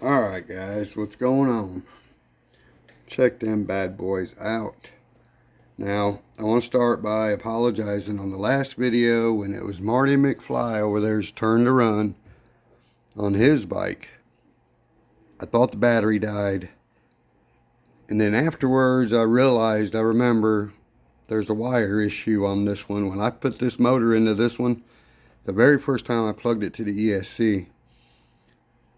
Alright guys, what's going on? Check them bad boys out. Now, I want to start by apologizing on the last video when it was Marty McFly over there's turn to run on his bike. I thought the battery died. And then afterwards I remember there's a wire issue on this one. When I put this motor into this one, the very first time I plugged it to the ESC,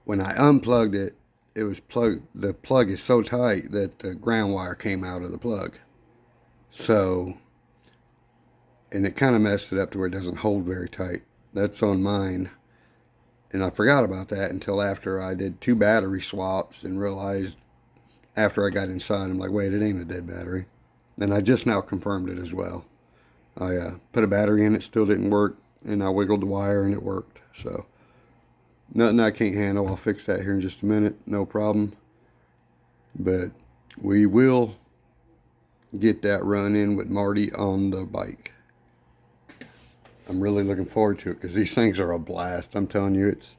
when I unplugged it, it was plugged. The plug is so tight that the ground wire came out of the plug. So, and it kind of messed it up to where it doesn't hold very tight. That's on mine. And I forgot about that until after I did 2 battery swaps and realized after I got inside, I'm like, wait, it ain't a dead battery. And I just now confirmed it as well. I put a battery in, it still didn't work, and I wiggled the wire and it worked. So, nothing I can't handle. I'll fix that here in just a minute. No problem. But we will get that run in with Marty on the bike. I'm really looking forward to it because these things are a blast. I'm telling you, it's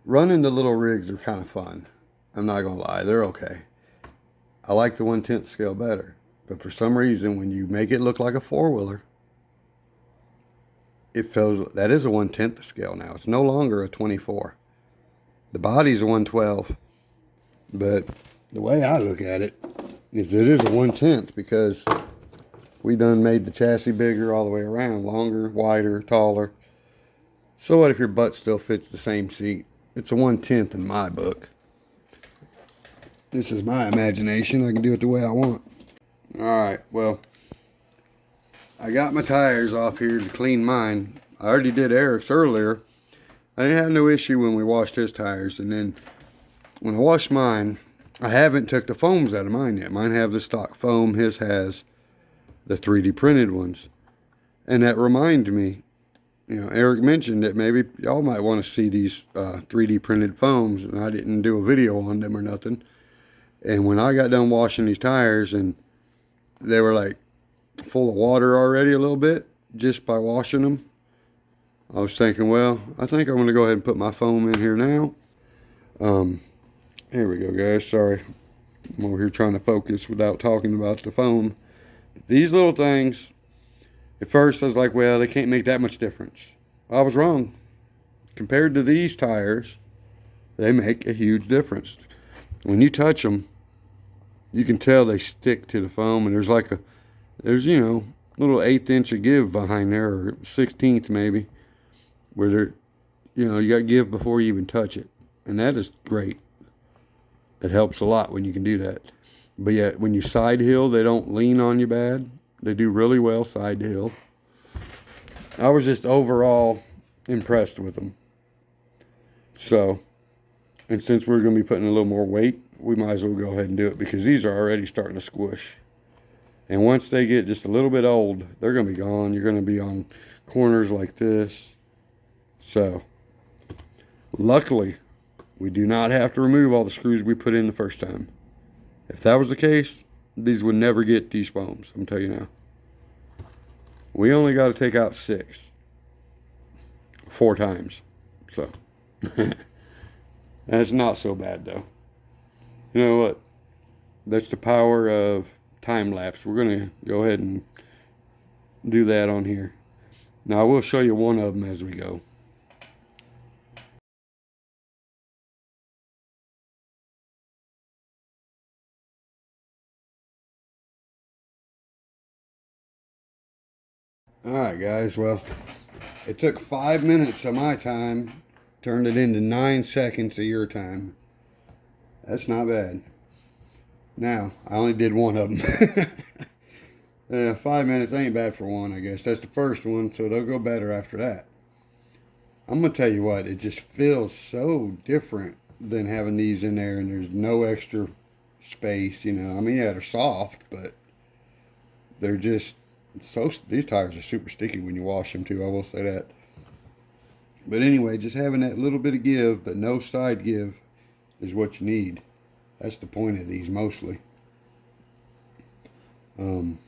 running the little rigs are kind of fun. I'm not going to lie. They're okay. I like the 1/10 scale better. But for some reason, when you make it look like a 4-wheeler, it feels, that is a 1/10 scale now. It's no longer a 24. The body's a 112, but the way I look at it is a 1/10 because we done made the chassis bigger all the way around, longer, wider, taller. So what if your butt still fits the same seat? It's a 1/10 in my book. This is my imagination. I can do it the way I want. Alright, well, I got my tires off here to clean mine. I already did Eric's earlier. I didn't have no issue when we washed his tires. And then when I washed mine, I haven't took the foams out of mine yet. Mine have the stock foam. His has the 3D printed ones. And that reminded me, Eric mentioned that maybe y'all might want to see these 3D printed foams. And I didn't do a video on them or nothing. And when I got done washing these tires and they were like full of water already a little bit just by washing them, I was thinking, well, I think I'm going to go ahead and put my foam in here now. Here we go, guys. Sorry. I'm over here trying to focus without talking about the foam. These little things, at first I was like, well, they can't make that much difference. I was wrong. Compared to these tires, they make a huge difference. When you touch them, you can tell they stick to the foam, and there's like there's little 1/8 inch of give behind there, or 1/16 maybe, where they're, you got to give before you even touch it. And that is great. It helps a lot when you can do that. But yet, when you side hill, they don't lean on you bad. They do really well side hill. I was just overall impressed with them. So, and since we're going to be putting a little more weight, we might as well go ahead and do it because these are already starting to squish. And once they get just a little bit old, they're going to be gone. You're going to be on corners like this. So, luckily, we do not have to remove all the screws we put in the first time. If that was the case, these would never get these foams, I'm telling you now. We only got to take out 6. 4 times. So, that's not so bad though. You know what? That's the power of time lapse. We're going to go ahead and do that on here. Now I will show you one of them as we go. Alright guys, well, it took 5 minutes of my time, turned it into 9 seconds of your time. That's not bad. Now, I only did one of them. 5 minutes ain't bad for one, I guess. That's the first one, so they'll go better after that. I'm going to tell you what, it just feels so different than having these in there, and there's no extra space, I mean, yeah, they're soft, but they're just these tires are super sticky when you wash them too, I will say that. But anyway, just having that little bit of give, but no side give, is what you need. That's the point of these mostly. I'm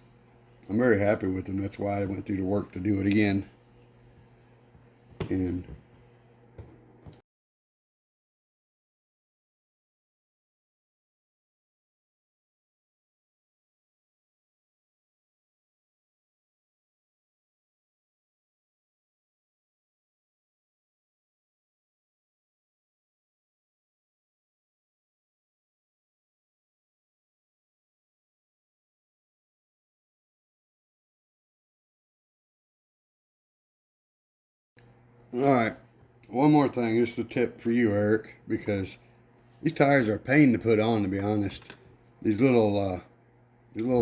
very happy with them. That's why I went through the work to do it again. And Alright, one more thing. This is a tip for you, Eric, because these tires are a pain to put on, to be honest. These little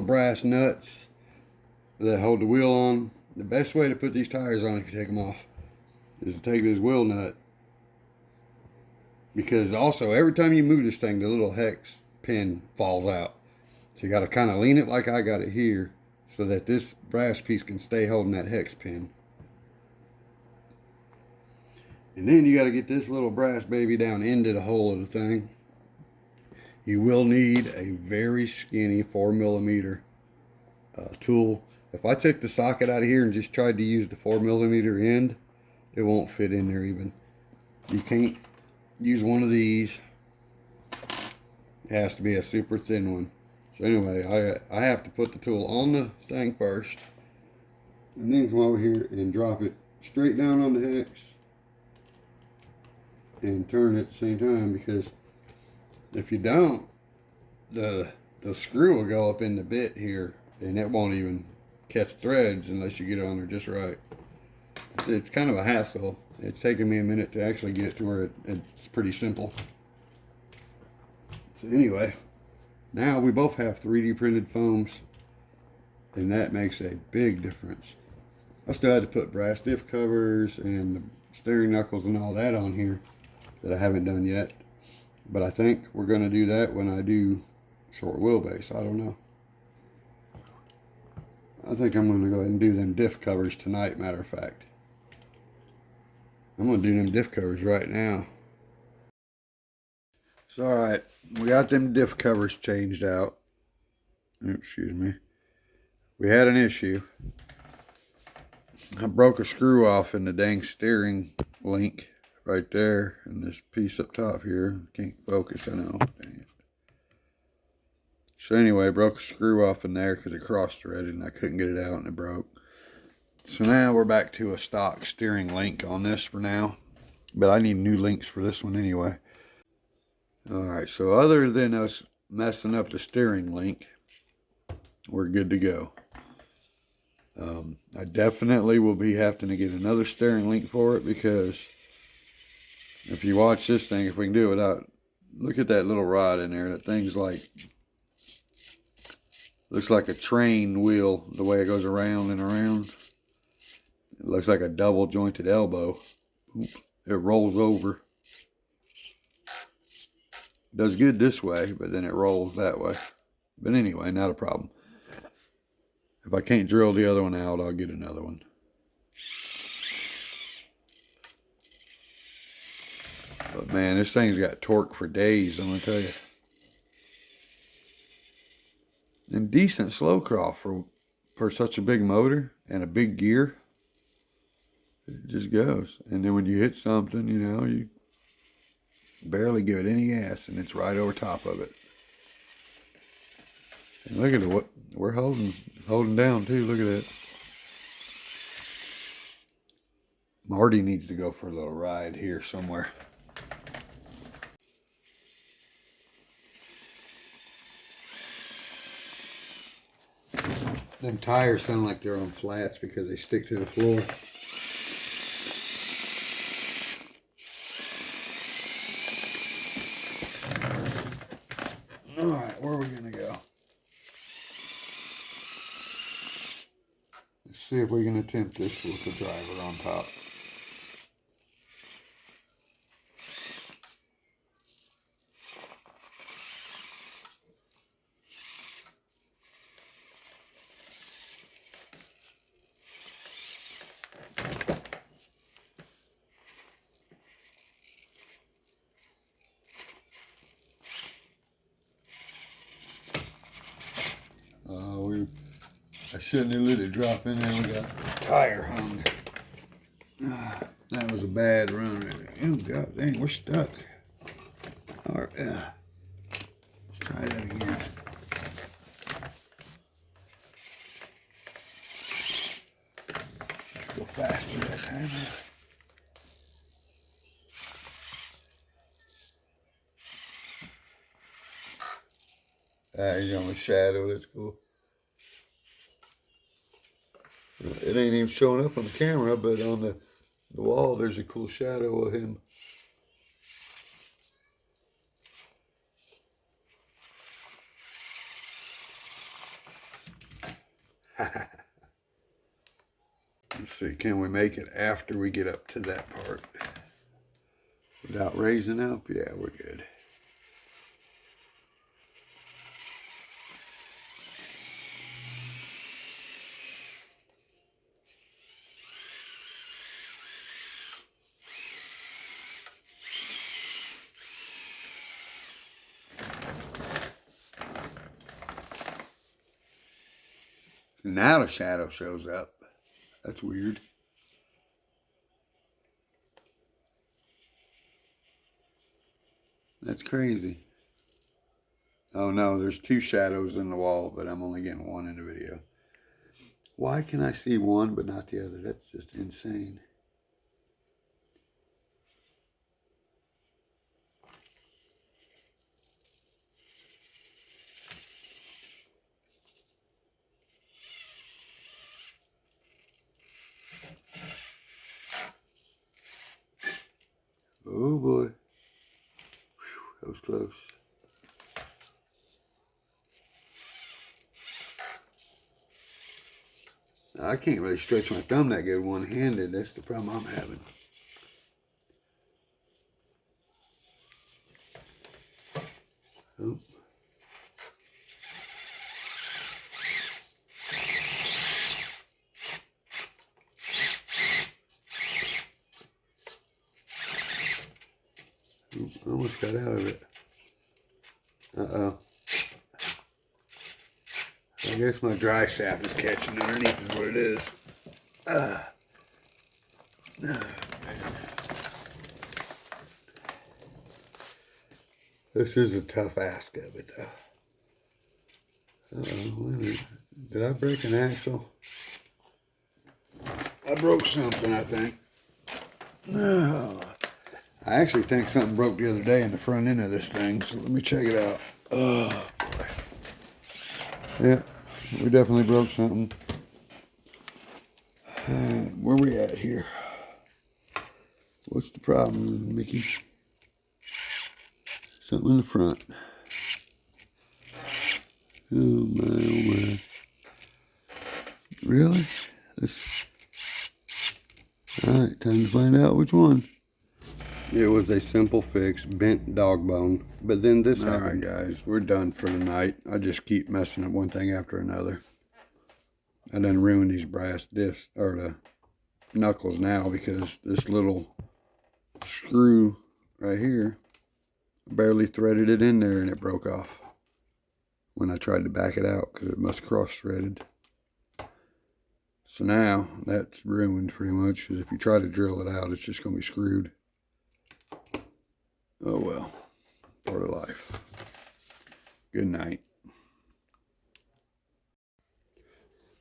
brass nuts that hold the wheel on. The best way to put these tires on if you take them off is to take this wheel nut. Because also, every time you move this thing, the little hex pin falls out. So you got to kind of lean it like I got it here, so that this brass piece can stay holding that hex pin. And then you got to get this little brass baby down into the hole of the thing. You will need a very skinny 4mm tool. If I took the socket out of here and just tried to use the 4mm end, it won't fit in there even. You can't use one of these. It has to be a super thin one. So anyway, I have to put the tool on the thing first, and then come over here and drop it straight down on the hex and turn it at the same time, because if you don't, the screw will go up in the bit here and it won't even catch threads unless you get it on there just right. It's kind of a hassle. It's taken me a minute to actually get to where it's pretty simple. So anyway, now we both have 3D printed foams, and that makes a big difference. I still had to put brass diff covers and the steering knuckles and all that on here that I haven't done yet. But I think we're going to do that when I do short wheelbase. I don't know. I think I'm going to go ahead and do them diff covers tonight, matter of fact. I'm going to do them diff covers right now. So, alright, we got them diff covers changed out. Excuse me. We had an issue. I broke a screw off in the dang steering link right there, and this piece up top here. Can't focus, I know. Dang it. So anyway, I broke a screw off in there because it cross-threaded and I couldn't get it out and it broke. So now we're back to a stock steering link on this for now. But I need new links for this one anyway. Alright, so other than us messing up the steering link, we're good to go. I definitely will be having to get another steering link for it, because if you watch this thing, if we can do it without, look at that little rod in there. That thing's like, looks like a train wheel, the way it goes around and around. It looks like a double jointed elbow. It rolls over. Does good this way, but then it rolls that way. But anyway, not a problem. If I can't drill the other one out, I'll get another one. But man, this thing's got torque for days, I'm going to tell you. And decent slow crawl for such a big motor and a big gear. It just goes. And then when you hit something, you know, you barely give it any gas, and it's right over top of it. And look at what we're holding down too. Look at that. Marty needs to go for a little ride here somewhere. Them tires sound like they're on flats because they stick to the floor. Alright, where are we going to go? Let's see if we can attempt this with the driver on top. I shouldn't have let it drop in there. We got a tire hung. That was a bad run. Oh, God dang, we're stuck. All right, let's try that again. Let's go faster that time. He's on the shadow. That's cool. It ain't even showing up on the camera, but on the The wall, there's a cool shadow of him. Let's see, can we make it after we get up to that part? Without raising up? Yeah, we're good. Now the shadow shows up. That's weird. That's crazy. Oh no, there's two shadows in the wall, but I'm only getting one in the video. Why can I see one but not the other? That's just insane. Oh boy. Whew, that was close. I can't really stretch my thumb that good one-handed. That's the problem I'm having. Oh. Oop, almost got out of it. Uh-oh. I guess my dry shaft is catching underneath is what it is. Oh, man. This is a tough ask of it, though. Uh-oh, wait a minute. Did I break an axle? I broke something, I think. No. I actually think something broke the other day in the front end of this thing, so let me check it out. Oh, boy. Yeah, we definitely broke something. Where we at here? What's the problem, Mickey? Something in the front. Oh my, oh my. Really? Alright, time to find out which one. It was a simple fix, bent dog bone. But then this happened. Alright guys, we're done for the night. I just keep messing up one thing after another. I done ruined these brass discs, or the knuckles now, because this little screw right here, I barely threaded it in there and it broke off when I tried to back it out because it must cross-threaded. So now that's ruined pretty much, because if you try to drill it out, it's just going to be screwed. Oh well, part of life. Good night.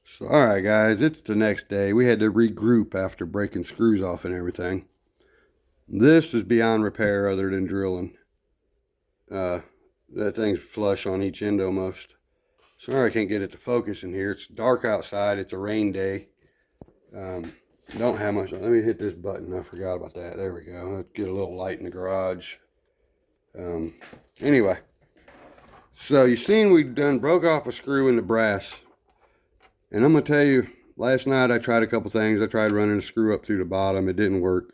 So, alright guys, it's the next day. We had to regroup after breaking screws off and everything. This is beyond repair other than drilling. That thing's flush on each end almost. Sorry I can't get it to focus in here. It's dark outside. It's a rain day. Don't have much. Let me hit this button. I forgot about that. There we go. Let's get a little light in the garage. Anyway. So you seen we done broke off a screw in the brass. And I'm going to tell you, last night I tried a couple things. I tried running a screw up through the bottom. It didn't work.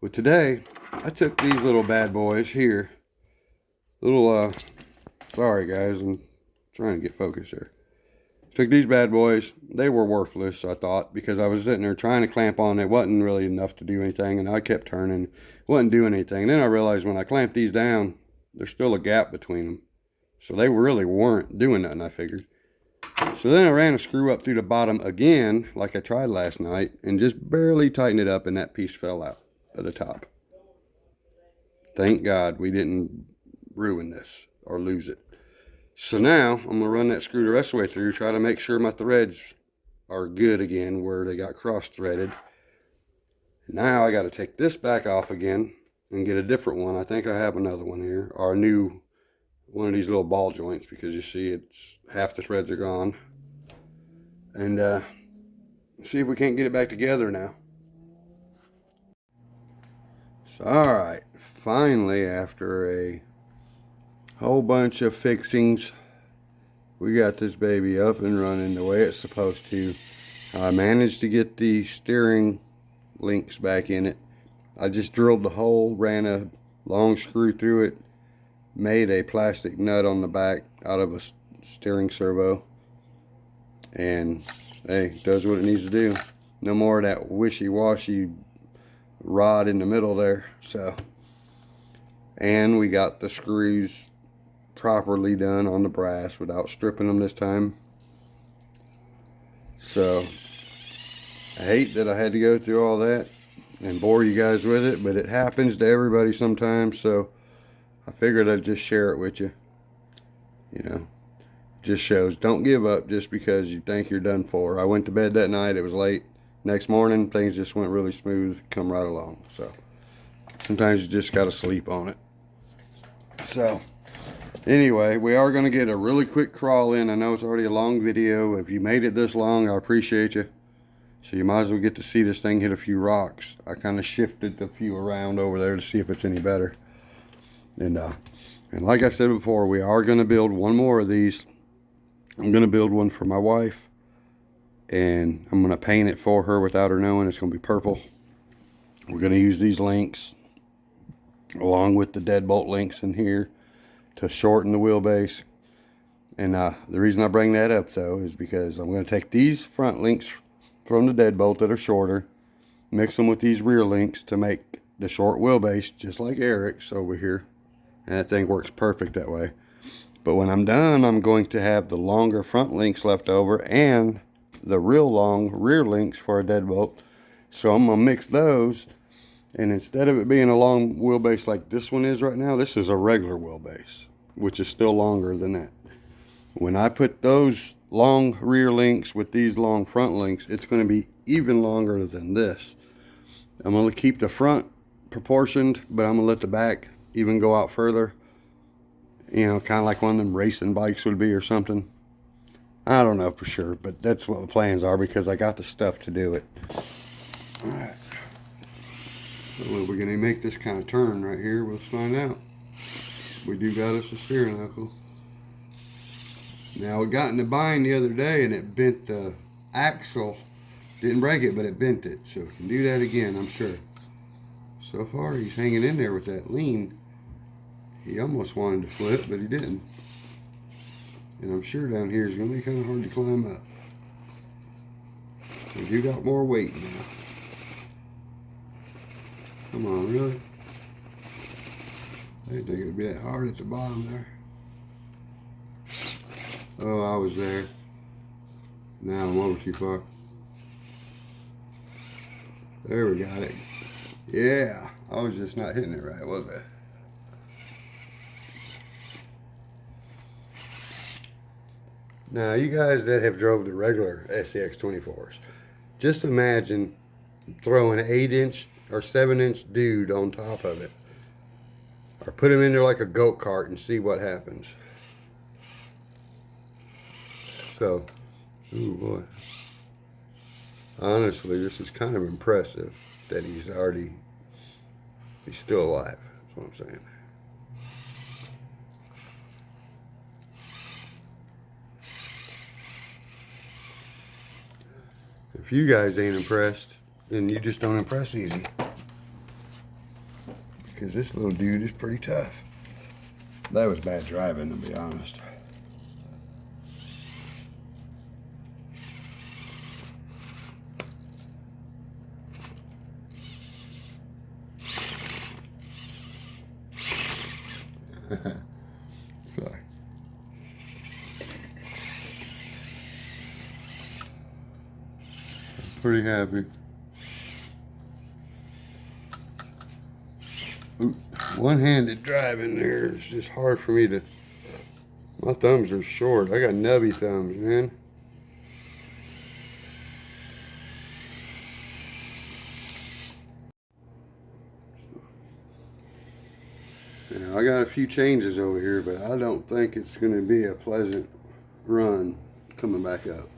But today, I took these little bad boys here. Sorry guys, I'm trying to get focused here. Took these bad boys. They were worthless, I thought, because I was sitting there trying to clamp on. It wasn't really enough to do anything, and I kept turning. Wasn't doing anything. And then I realized when I clamped these down, there's still a gap between them. So they really weren't doing nothing, I figured. So then I ran a screw up through the bottom again, like I tried last night, and just barely tightened it up, and that piece fell out of the top. Thank God we didn't ruin this or lose it. So now I'm going to run that screw the rest of the way through, try to make sure my threads are good again where they got cross-threaded. Now I got to take this back off again and get a different one. I think I have another one here, or a new one of these little ball joints, because you see it's half the threads are gone. And see if we can't get it back together now. So, alright, finally, after a whole bunch of fixings, we got this baby up and running the way it's supposed to. I managed to get the steering links back in it. I just drilled the hole, ran a long screw through it, made a plastic nut on the back out of a steering servo, and hey, it does what it needs to do. No more of that wishy-washy rod in the middle there. So, and we got the screws properly done on the brass without stripping them this time. So I hate that I had to go through all that and bore you guys with it, but it happens to everybody sometimes, so I figured I'd just share it with you. You know, just shows don't give up just because you think you're done for. I went to bed that night, it was late. Next morning, things just went really smooth, come right along. So sometimes you just got to sleep on it. So anyway, we are going to get a really quick crawl in. I know it's already a long video. If you made it this long, I appreciate you. So you might as well get to see this thing hit a few rocks. I kind of shifted the few around over there to see if it's any better. And like I said before, we are going to build one more of these. I'm going to build one for my wife. And I'm going to paint it for her without her knowing. It's going to be purple. We're going to use these links along with the deadbolt links in here to shorten the wheelbase. And the reason I bring that up though is because I'm going to take these front links from the deadbolt that are shorter, mix them with these rear links to make the short wheelbase just like Eric's over here, and that thing works perfect that way. But when I'm done, I'm going to have the longer front links left over and the real long rear links for a deadbolt. So I'm going to mix those, and instead of it being a long wheelbase like this one is right now, this is a regular wheelbase, which is still longer than that. When I put those long rear links with these long front links, it's going to be even longer than this. I'm going to keep the front proportioned, but I'm going to let the back even go out further. You know, kind of like one of them racing bikes would be or something. I don't know for sure, but that's what the plans are because I got the stuff to do it. Alright. So we're going to make this kind of turn right here. We'll find out. We do got us a steering knuckle. Now, it got in the bind the other day and it bent the axle. Didn't break it, but it bent it. So we can do that again, I'm sure. So far, he's hanging in there with that lean. He almost wanted to flip, but he didn't. And I'm sure down here is going to be kind of hard to climb up. We do got more weight now. Come on, really? I didn't think it would be that hard at the bottom there. Oh, I was there. Now I'm over too far. There we got it. Yeah, I was just not hitting it right, was I? Now, you guys that have drove the regular SCX 24s, just imagine throwing an 8-inch or 7-inch dude on top of it. Or put him in there like a go-kart and see what happens. So, ooh boy. Honestly, this is kind of impressive that he's still alive. That's what I'm saying. If you guys ain't impressed, then you just don't impress easy. Because this little dude is pretty tough. That was bad driving, to be honest. Sorry. Pretty happy. One-handed driving there is just hard for me to. My thumbs are short. I got nubby thumbs, man. Now, I got a few changes over here, but I don't think it's going to be a pleasant run coming back up.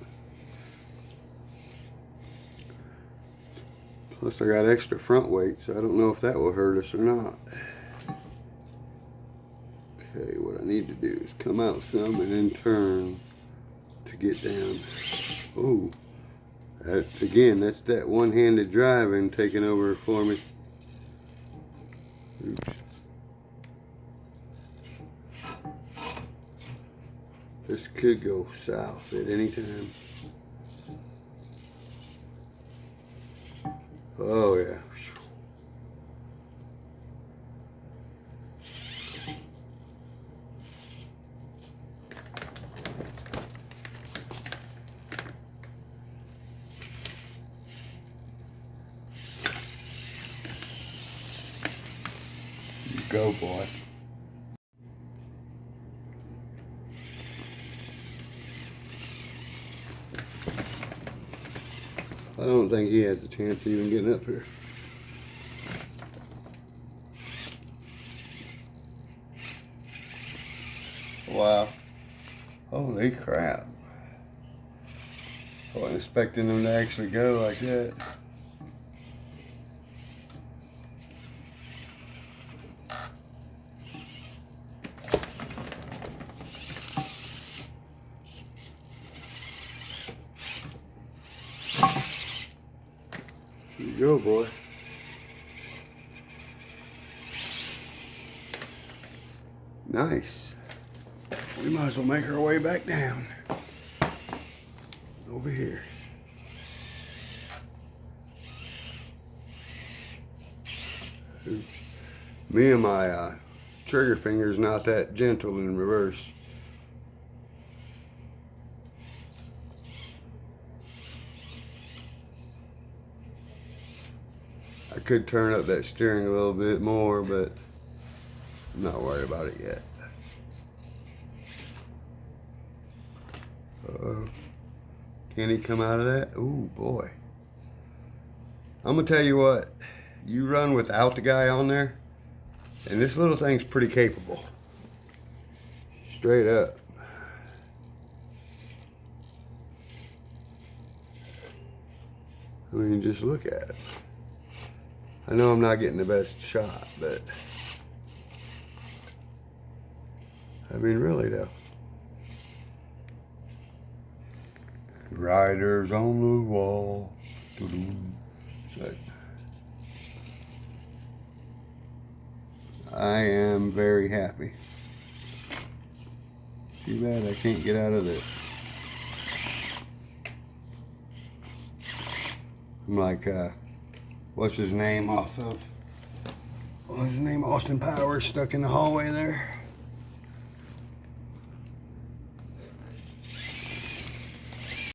Plus I got extra front weight, so I don't know if that will hurt us or not. Okay, what I need to do is come out some and then turn to get down. Oh, that's that one-handed driving taking over for me. Oops. This could go south at any time. Oh yeah. You go, boy. I don't think he has a chance of even getting up here. Wow. Holy crap. I wasn't expecting them to actually go like that. Here you go, boy. Nice. We might as well make our way back down. Over here. Oops. Me and my trigger finger's not that gentle in reverse. I could turn up that steering a little bit more, but I'm not worried about it yet. Uh-oh. Can he come out of that? Ooh, boy. I'm gonna tell you what, you run without the guy on there, and this little thing's pretty capable. Straight up. I mean, just look at it. I know I'm not getting the best shot, but I mean, really though. Riders on the wall. So, I am very happy. Too bad I can't get out of this. I'm like, what's his name off of? What's his name? Austin Powers stuck in the hallway there.